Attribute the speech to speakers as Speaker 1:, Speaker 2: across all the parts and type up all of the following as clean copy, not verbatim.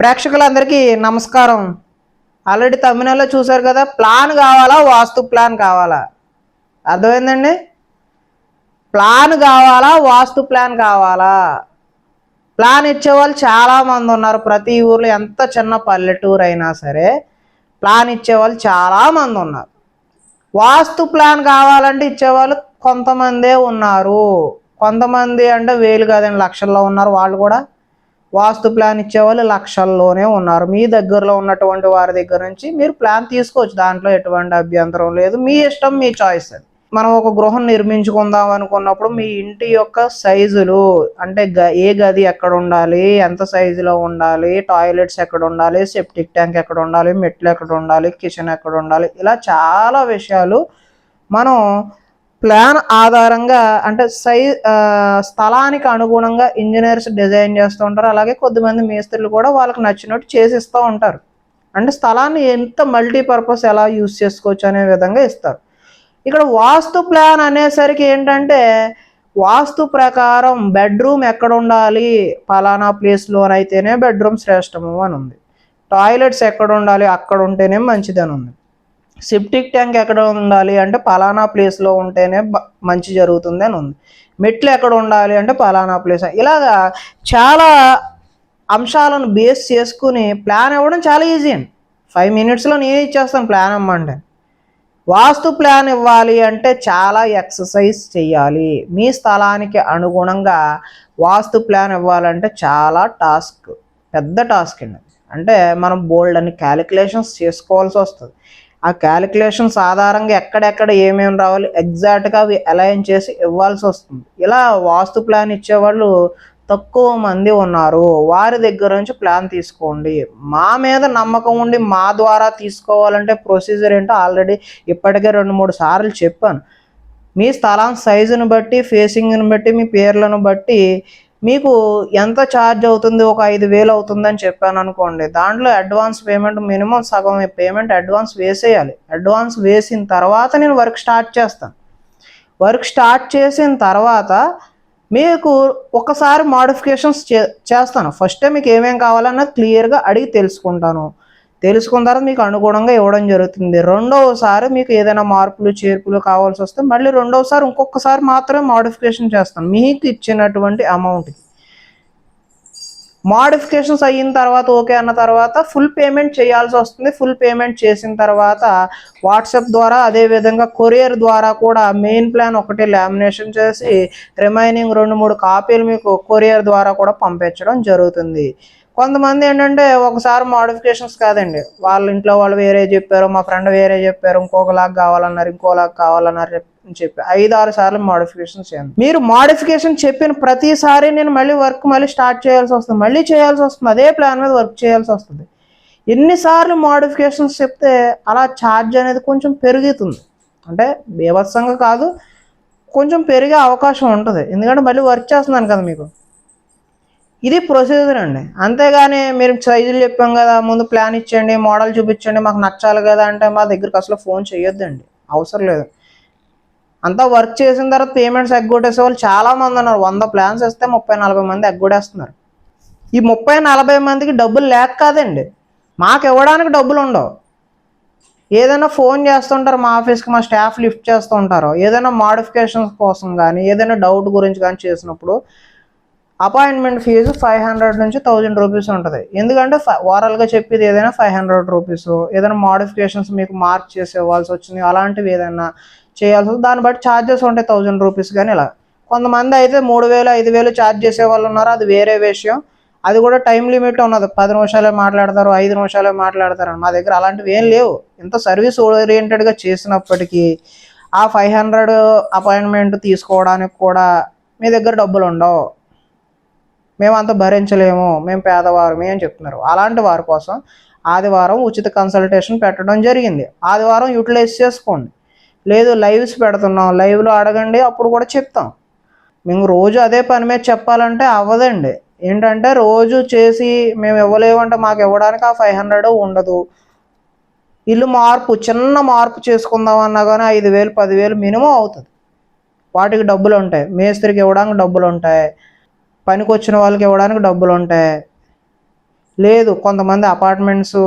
Speaker 1: ప్రేక్షకులందరికీ నమస్కారం. ఆల్రెడీ తమిళనాడులో చూశారు కదా, ప్లాన్ కావాలా వాస్తు ప్లాన్ కావాలా? అర్థమైందండి? ప్లాన్ కావాలా వాస్తు ప్లాన్ కావాలా? ప్లాన్ ఇచ్చేవాళ్ళు చాలామంది ఉన్నారు. ప్రతి ఊర్లో ఎంత చిన్న పల్లెటూరు అయినా సరే ప్లాన్ ఇచ్చేవాళ్ళు చాలామంది ఉన్నారు. వాస్తు ప్లాన్ కావాలంటే ఇచ్చేవాళ్ళు కొంతమందే ఉన్నారు. కొంతమంది అంటే వేలు కాదండి, లక్షల్లో ఉన్నారు. వాళ్ళు కూడా వాస్తు ప్లాన్ ఇచ్చేవాళ్ళు లక్షల్లోనే ఉన్నారు. మీ దగ్గరలో ఉన్నటువంటి వారి దగ్గర నుంచి మీరు ప్లాన్ తీసుకోవచ్చు. దాంట్లో ఎటువంటి అభ్యంతరం లేదు. మీ ఇష్టం, మీ చాయిస్ అది. మనం ఒక గృహం నిర్మించుకుందాం అనుకున్నప్పుడు మీ ఇంటి యొక్క సైజులు అంటే ఏ గది ఎక్కడ ఉండాలి, ఎంత సైజులో ఉండాలి, టాయిలెట్స్ ఎక్కడ ఉండాలి, సెప్టిక్ ట్యాంక్ ఎక్కడ ఉండాలి, మెట్లు ఎక్కడ ఉండాలి, కిచెన్ ఎక్కడ ఉండాలి, ఇలా చాలా విషయాలు మనం ప్లాన్ ఆధారంగా అంటే స్థలానికి అనుగుణంగా ఇంజనీర్స్ డిజైన్ చేస్తూ ఉంటారు. అలాగే కొద్దిమంది మేస్త్రులు కూడా వాళ్ళకి నచ్చినట్టు చేసిస్తూ ఉంటారు. అంటే స్థలాన్ని ఎంత మల్టీపర్పస్ ఎలా యూజ్ చేసుకోవచ్చు అనే విధంగా ఇస్తారు. ఇక్కడ వాస్తు ప్లాన్ అనేసరికి ఏంటంటే, వాస్తు ప్రకారం బెడ్రూమ్ ఎక్కడ ఉండాలి, ఫలానా ప్లేస్లోనైతేనే బెడ్రూమ్ శ్రేష్టము అని ఉంది. టాయిలెట్స్ ఎక్కడ ఉండాలి, అక్కడ ఉంటేనే మంచిదని ఉంది. సెప్టిక్ ట్యాంక్ ఎక్కడ ఉండాలి అంటే పలానా ప్లేస్లో ఉంటేనే మంచి జరుగుతుంది అని ఉంది. మెట్లు ఎక్కడ ఉండాలి అంటే పలానా ప్లేస్. ఇలాగా చాలా అంశాలను బేస్ చేసుకుని ప్లాన్ ఇవ్వడం చాలా ఈజీ అండి. 5 minutesలో నేను ఇచ్చేస్తాను ప్లాన్ ఇవ్వమంటే. వాస్తు ప్లాన్ ఇవ్వాలి అంటే చాలా ఎక్సర్సైజ్ చేయాలి. మీ స్థలానికి అనుగుణంగా వాస్తు ప్లాన్ ఇవ్వాలంటే చాలా పెద్ద టాస్క్ అండి. అంటే మనం బోల్డ్ అని క్యాలిక్యులేషన్స్ చేసుకోవాల్సి వస్తుంది. ఆ క్యాలిక్యులేషన్స్ ఆధారంగా ఎక్కడెక్కడ ఏమేమి రావాలి ఎగ్జాక్ట్గా అవి అలైన్ చేసి ఇవ్వాల్సి వస్తుంది. ఇలా వాస్తు ప్లాన్ ఇచ్చేవాళ్ళు తక్కువ మంది ఉన్నారు. వారి దగ్గర నుంచి ప్లాన్ తీసుకోండి. మా మీద నమ్మకం ఉండి మా ద్వారా తీసుకోవాలంటే ప్రొసీజర్ ఏంటో ఆల్రెడీ ఇప్పటికే 2-3 సార్లు చెప్పాను. మీ స్థలం సైజును బట్టి, ఫేసింగ్ని బట్టి, మీ పేర్లను బట్టి మీకు ఎంత ఛార్జ్ అవుతుంది, ఒక 5,000 అవుతుందని చెప్పాను అనుకోండి. దాంట్లో అడ్వాన్స్ పేమెంట్ మినిమం సగం పేమెంట్ అడ్వాన్స్ వేసేయాలి. అడ్వాన్స్ వేసిన తర్వాత నేను వర్క్ స్టార్ట్ చేస్తాను. వర్క్ స్టార్ట్ చేసిన తర్వాత మీకు ఒకసారి మోడిఫికేషన్స్ చేస్తాను. ఫస్ట్ టైం మీకు ఏమేమి కావాలన్నది క్లియర్గా అడిగి తెలుసుకుంటాను. తెలుసుకున్న తర్వాత మీకు అనుగుణంగా ఇవ్వడం జరుగుతుంది. రెండవసారి మీకు ఏదైనా మార్పులు చేర్పులు కావాల్సి వస్తే మళ్ళీ రెండవసారి ఇంకొకసారి మాత్రమే మోడిఫికేషన్ చేస్తాను మీకు ఇచ్చినటువంటి అమౌంట్కి. మోడిఫికేషన్స్ అయిన తర్వాత ఓకే అన్న తర్వాత ఫుల్ పేమెంట్ చేయాల్సి వస్తుంది. ఫుల్ పేమెంట్ చేసిన తర్వాత వాట్సాప్ ద్వారా, అదేవిధంగా కొరియర్ ద్వారా కూడా మెయిన్ ప్లాన్ ఒకటి లామినేషన్ చేసి రిమైనింగ్ 2-3 కాపీలు మీకు కొరియర్ ద్వారా కూడా పంపించడం జరుగుతుంది. కొంతమంది ఏంటంటే ఒకసారి మోడిఫికేషన్స్ కాదండి, వాళ్ళ ఇంట్లో వాళ్ళు వేరే చెప్పారు, మా ఫ్రెండ్ వేరే చెప్పారు, ఇంకోలాగా కావాలన్నారు అని చెప్పి 5-6 సార్లు మోడిఫికేషన్ చేయండి. మీరు మోడిఫికేషన్ చెప్పిన ప్రతిసారి నేను మళ్ళీ వర్క్ స్టార్ట్ చేయాల్సి వస్తుంది, మళ్ళీ చేయాల్సి వస్తుంది, అదే ప్లాన్ మీద వర్క్ చేయాల్సి వస్తుంది. ఎన్నిసార్లు మోడిఫికేషన్స్ చెప్తే అలా ఛార్జ్ అనేది కొంచెం పెరుగుతుంది. అంటే బీభత్సంగా కాదు, కొంచెం పెరిగే అవకాశం ఉంటుంది. ఎందుకంటే మళ్ళీ వర్క్ చేస్తున్నాను కదా మీకు. ఇది ప్రొసీజర్ అండి. అంతేగాని మీరు సైజులు చెప్పాం కదా, ముందు ప్లాన్ ఇచ్చేయండి, మోడల్ చూపించండి, మాకు నచ్చాలి కదా అంటే మా దగ్గరికి అసలు ఫోన్ చేయొద్దండి, అవసరం లేదు. అంతా వర్క్ చేసిన తర్వాత పేమెంట్స్ ఎగ్గొట్టేసే వాళ్ళు చాలామంది ఉన్నారు. 100 ప్లాన్స్ ఇస్తే 30-40 మంది ఎగ్గొడేస్తున్నారు. ఈ 30-40 మందికి డబ్బులు లేక కాదండి, మాకు ఇవ్వడానికి డబ్బులు ఉండవు. ఏదైనా ఫోన్ చేస్తుంటారు మా ఆఫీస్కి, మా స్టాఫ్ లిఫ్ట్ చేస్తూ ఉంటారు. ఏదైనా మోడిఫికేషన్స్ కోసం కానీ, ఏదైనా డౌట్ గురించి కానీ చేసినప్పుడు అపాయింట్మెంట్ ఫీజు 500 నుంచి 1000 రూపీస్ ఉంటుంది. ఎందుకంటే ఓవరాల్గా చెప్పేది ఏదైనా 500 రూపీస్. ఏదైనా మోడిఫికేషన్స్ మీకు మార్క్ చేసి ఇవ్వాల్సి వచ్చింది, అలాంటివి ఏదైనా చేయాల్సి వస్తుంది, దాన్ని బట్టి ఛార్జెస్ ఉంటాయి 1000 రూపీస్. కానీ ఇలా కొంతమంది అయితే 3000, 5000 ఛార్జ్ చేసే వాళ్ళు ఉన్నారు. అది వేరే విషయం. అది కూడా టైం లిమిట్ ఉన్నది. 10 నిమిషాలే మాట్లాడతారు, 5 నిమిషాలే మాట్లాడతారు. మా దగ్గర అలాంటివి ఏం లేవు. ఇంత సర్వీస్ ఓరియంటెడ్గా చేసినప్పటికీ ఆ 500 అపాయింట్మెంట్ తీసుకోవడానికి కూడా మీ దగ్గర డబ్బులు ఉండవు. మేము అంత భరించలేము, మేము పేదవారమే అని చెప్తున్నారు. అలాంటి వారి కోసం ఆదివారం ఉచిత కన్సల్టేషన్ పెట్టడం జరిగింది. ఆదివారం యూటిలైజ్ చేసుకోండి. లేదు లైవ్స్ పెడుతున్నాం, లైవ్లో అడగండి, అప్పుడు కూడా చెప్తాం. మేము రోజు అదే పని మీద చెప్పాలంటే అవ్వదండి. ఏంటంటే రోజు చేసి మేము ఇవ్వలేమంటే మాకు ఇవ్వడానికి ఆ 500 ఉండదు. ఇల్లు మార్పు, చిన్న మార్పు చేసుకుందాం అన్నా కానీ 5,000, 10,000 మినిమం అవుతుంది. వాటికి డబ్బులు ఉంటాయి, మేస్త్రికి ఇవ్వడానికి డబ్బులు ఉంటాయి, పనికి వచ్చిన వాళ్ళకి ఇవ్వడానికి డబ్బులు ఉంటాయి. లేదు కొంతమంది అపార్ట్మెంట్స్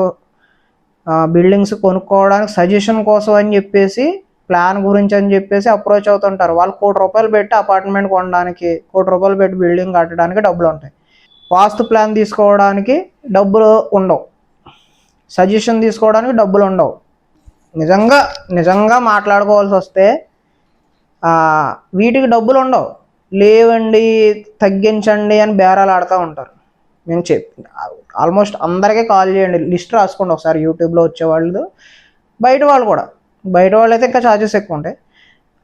Speaker 1: బిల్డింగ్స్ కొనుక్కోవడానికి సజెషన్ కోసం అని చెప్పేసి ప్లాన్ గురించి అని చెప్పేసి అప్రోచ్ అవుతుంటారు. వాళ్ళు ₹1,00,00,000 పెట్టి అపార్ట్మెంట్ కొనడానికి, ₹1,00,00,000 పెట్టి బిల్డింగ్ కట్టడానికి డబ్బులు ఉంటాయి. వాస్తు ప్లాన్ తీసుకోవడానికి డబ్బులు ఉండవు, సజెషన్ తీసుకోవడానికి డబ్బులు ఉండవు. నిజంగా మాట్లాడుకోవాల్సి వస్తే వీటికి డబ్బులు ఉండవు. లేవండి తగ్గించండి అని బేరాలు ఆడుతూ ఉంటారు. నేను ఆల్మోస్ట్ అందరికీ కాల్ చేయండి, లిస్ట్ రాసుకోండి ఒకసారి. యూట్యూబ్లో వచ్చేవాళ్ళు, బయట వాళ్ళు అయితే ఇంకా ఛార్జెస్ ఎక్కువ ఉంటాయి.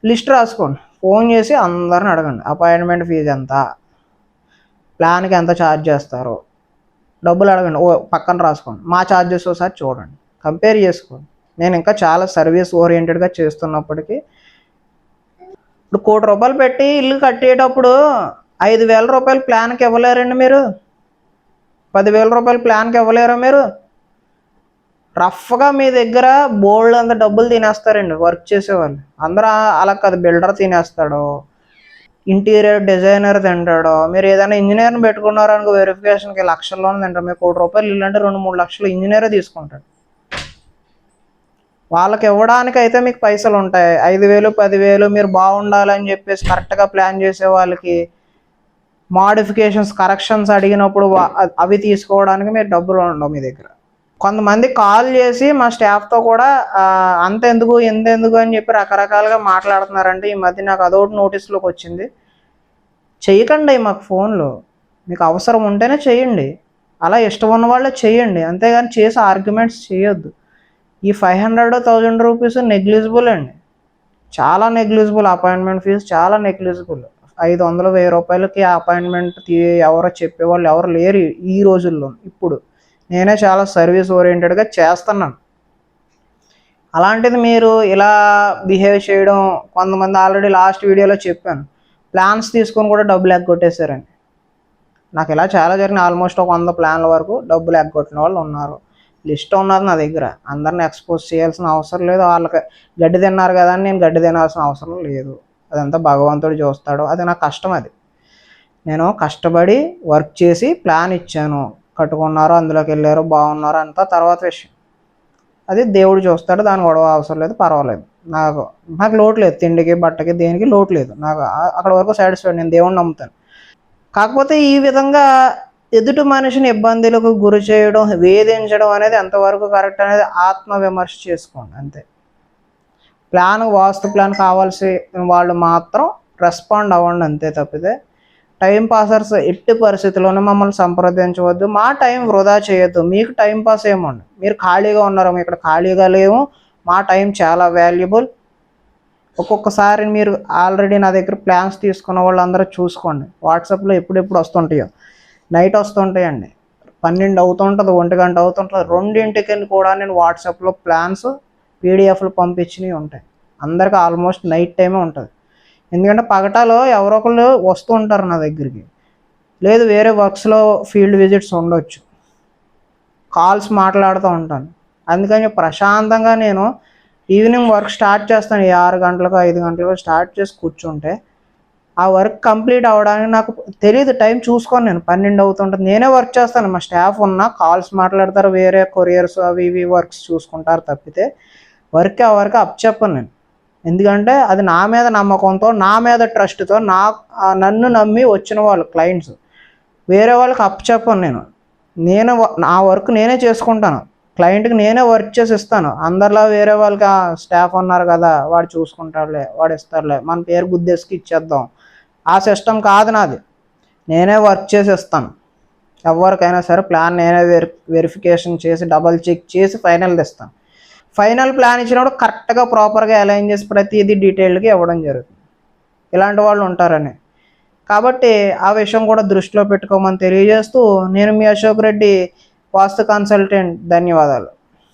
Speaker 1: లిస్ట్ రాసుకోండి, ఫోన్ చేసి అందరిని అడగండి అపాయింట్మెంట్ ఫీజు ఎంత, ప్లాన్కి ఎంత ఛార్జ్ చేస్తారు, డబ్బులు అడగండి. పక్కన రాసుకోండి, మా ఛార్జెస్ ఒకసారి చూడండి, కంపేర్ చేసుకోండి. నేను ఇంకా చాలా సర్వీస్ ఓరియంటెడ్గా చేస్తున్నప్పటికీ ఇప్పుడు ₹1,00,00,000 పెట్టి ఇల్లు కట్టేటప్పుడు ₹5,000 ప్లాన్కి ఇవ్వలేరండి మీరు? ₹10,000 ప్లాన్కి ఇవ్వలేరా మీరు? రఫ్గా మీ దగ్గర బోల్డ్ అంత డబ్బులు తినేస్తారండి వర్క్ చేసేవాళ్ళు అందరూ. అలా కాదు, బిల్డర్ తినేస్తాడు, ఇంటీరియర్ డిజైనర్ తింటాడు. మీరు ఏదైనా ఇంజనీర్ని పెట్టుకున్నారనుకో వెరిఫికేషన్కి లక్షల్లోనే తింటారు. మీరు ₹1,00,00,000 ఇల్లు అంటే 2-3 లక్షలు ఇంజనీరే తీసుకుంటాడు. వాళ్ళకి ఇవ్వడానికి అయితే మీకు పైసలు ఉంటాయి. 5,000 10,000 మీరు బాగుండాలని చెప్పేసి కరెక్ట్గా ప్లాన్ చేసే వాళ్ళకి మాడిఫికేషన్స్ కరెక్షన్స్ అడిగినప్పుడు అవి తీసుకోవడానికి మీరు డబ్బులు ఉండవు మీ దగ్గర. కొంతమంది కాల్ చేసి మా స్టాఫ్తో కూడా అంతెందుకు ఎంతెందుకు అని చెప్పి రకరకాలుగా మాట్లాడుతున్నారంటే ఈ మధ్య నాకు అదొకటి నోటీస్లోకి వచ్చింది. చెయ్యకండి మాకు ఫోన్లు, మీకు అవసరం ఉంటేనే చేయండి, అలా ఇష్టం ఉన్న వాళ్ళే చేయండి, అంతేగాని చేసి ఆర్గ్యుమెంట్స్ చేయొద్దు. ఈ ₹500-1,000 నెగ్లిజిబుల్ అండి, చాలా నెగ్లిజిబుల్. అపాయింట్మెంట్ ఫీజు చాలా నెగ్లిజిబుల్. ₹500-1000 అపాయింట్మెంట్ ఎవరో చెప్పేవాళ్ళు ఎవరు లేరు ఈ రోజుల్లో. ఇప్పుడు నేనే చాలా సర్వీస్ ఓరియంటెడ్గా చేస్తున్నాను. అలాంటిది మీరు ఇలా బిహేవ్ చేయడం, కొంతమంది ఆల్రెడీ లాస్ట్ వీడియోలో చెప్పాను, ప్లాన్స్ తీసుకొని కూడా డబ్బులు ఎగ్గొట్టేశారని. నాకు ఇలా చాలా జరిగిన ఆల్మోస్ట్ ఒక 100 ప్లాన్ల వరకు డబ్బులు ఎగ్గొట్టిన వాళ్ళు ఉన్నారు. లిస్ట్ ఉన్నది నా దగ్గర, అందరిని ఎక్స్పోజ్ చేయాల్సిన అవసరం లేదు. వాళ్ళకి గడ్డి తిన్నారు కదా అని నేను గడ్డి తినాల్సిన అవసరం లేదు. అదంతా భగవంతుడు చూస్తాడు. అది నా కష్టం. అది నేను కష్టపడి వర్క్ చేసి ప్లాన్ ఇచ్చాను, కట్టుకున్నారు, అందులోకి వెళ్ళారు, బాగున్నారు, అంతా తర్వాత విషయం. అది దేవుడు చూస్తాడు, దాని గొడవ అవసరం లేదు, పర్వాలేదు. నాకు లోటు లేదు, తిండికి బట్టకి దేనికి లోటు లేదు. నాకు అక్కడ వరకు సాటిస్ఫైడ్, నేను దేవుడిని నమ్ముతాను. కాకపోతే ఈ విధంగా ఎదుటి మనిషిని ఇబ్బందులకు గురి చేయడం, వేధించడం అనేది ఎంతవరకు కరెక్ట్ అనేది ఆత్మవిమర్శ చేసుకోండి అంతే. వాస్తు ప్లాన్ కావాల్సిన వాళ్ళు మాత్రం రెస్పాండ్ అవ్వండి అంతే తప్పితే టైం పాసర్స్ ఎట్టి పరిస్థితుల్లోనూ మమ్మల్ని సంప్రదించవద్దు. మా టైం వృధా చేయొద్దు. మీకు టైం పాస్ ఏమండి, మీరు ఖాళీగా ఉన్నారు, మేము ఇక్కడ ఖాళీగా లేవు, మా టైం చాలా వాల్యుబుల్. ఒక్కొక్కసారి మీరు ఆల్రెడీ నా దగ్గర ప్లాన్స్ తీసుకున్న వాళ్ళందరూ చూసుకోండి, వాట్సాప్లో ఎప్పుడెప్పుడు వస్తుంటాయో. నైట్ వస్తుంటాయండి, 12 అవుతుంటుంది, 1 గంట అవుతుంటుంది, 2ంటికి కూడా నేను వాట్సాప్లో ప్లాన్స్ పీడిఎఫ్లు పంపించినవి ఉంటాయి. అందరికీ ఆల్మోస్ట్ నైట్ టైమే ఉంటుంది. ఎందుకంటే పగటాలో ఎవరో ఒకళ్ళు వస్తూ ఉంటారు నా దగ్గరికి, లేదు వేరే వర్క్స్లో ఫీల్డ్ విజిట్స్ ఉండొచ్చు, కాల్స్ మాట్లాడుతూ ఉంటాను. అందుకని ప్రశాంతంగా నేను ఈవినింగ్ వర్క్ స్టార్ట్ చేస్తాను. 6 గంటలకు 5 గంటలకు స్టార్ట్ చేసి కూర్చుంటే ఆ వర్క్ కంప్లీట్ అవ్వడానికి నాకు తెలియదు, టైం చూసుకొని నేను 12 అవుతుంటుంది. నేనే వర్క్ చేస్తాను, మా స్టాఫ్ ఉన్నా కాల్స్ మాట్లాడతారు, వేరే కొరియర్స్ అవి ఇవి వర్క్స్ చూసుకుంటారు తప్పితే ఆ వర్క్ అప్ చెప్పను నేను. ఎందుకంటే అది నా మీద నమ్మకంతో, నా మీద ట్రస్ట్తో, నన్ను నమ్మి వచ్చిన వాళ్ళు క్లయింట్స్, వేరే వాళ్ళకి అప్ చెప్పను నేను నా వర్క్ నేనే చేసుకుంటాను, క్లయింట్కి నేనే వర్క్ చేసి ఇస్తాను. అందరిలా వేరే వాళ్ళకి స్టాఫ్ ఉన్నారు కదా, వాడు చూసుకుంటాడులే, వాడు ఇస్తాడులే, మన పేరు గుద్దేసుకు ఇచ్చేద్దాం, ఆ సిస్టమ్ కాదు నాది. నేనే వర్క్ చేసి ఇస్తాను ఎవరికైనా సరే. ప్లాన్ నేనే వెరిఫికేషన్ చేసి డబల్ చెక్ చేసి ఫైనల్ ఇస్తాను. ఫైనల్ ప్లాన్ ఇచ్చినప్పుడు కరెక్ట్గా ప్రాపర్గా అలైన్ చేసి ప్రతిదీ డీటెయిల్డ్గా ఇవ్వడం జరుగుతుంది. ఇలాంటి వాళ్ళు ఉంటారని, కాబట్టి ఆ విషయం కూడా దృష్టిలో పెట్టుకోమని తెలియజేస్తూ నేను మీ అశోక్ రెడ్డి, వాస్తు కన్సల్టెంట్. ధన్యవాదాలు.